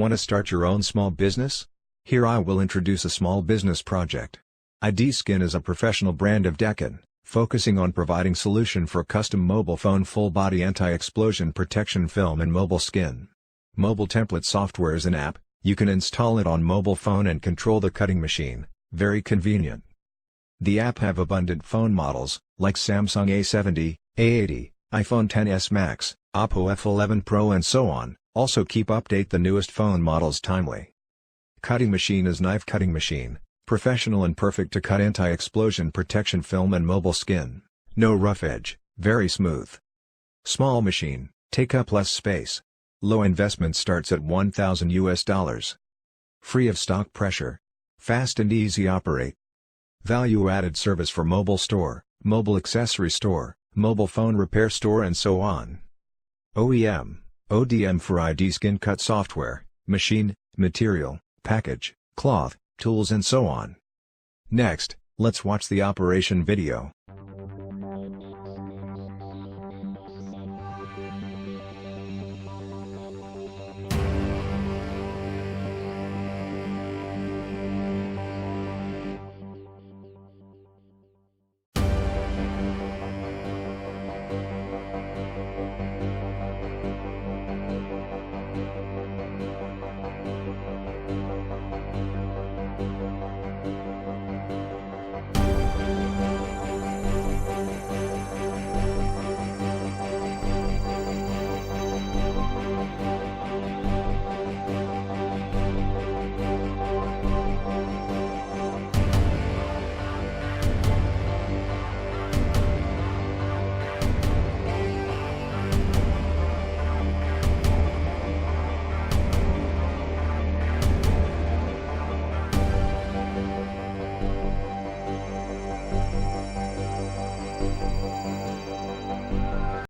Want to start your own small business? Here I will introduce a small business project. idskin is a professional brand of Daqin, focusing on providing solution for custom mobile phone full-body anti-explosion protection film and mobile skin. Mobile template software is an app. You can install it on mobile phone and control the cutting machine, very convenient. The app have abundant phone models, like Samsung A70, A80, iPhone XS Max, Oppo F11 Pro and so on. Also keep update the newest phone models timely. Cutting machine is knife cutting machine, professional and perfect to cut anti-explosion protection film and mobile skin. No rough edge, very smooth. Small machine, take up less space. Low investment starts at $1,000. Free of stock pressure. Fast and easy operate. Value-added service for mobile store, mobile accessory store, mobile phone repair store and so on. OEM, ODM for idskincut software, machine, material, package, cloth, tools and so on. Next, let's watch the operation video.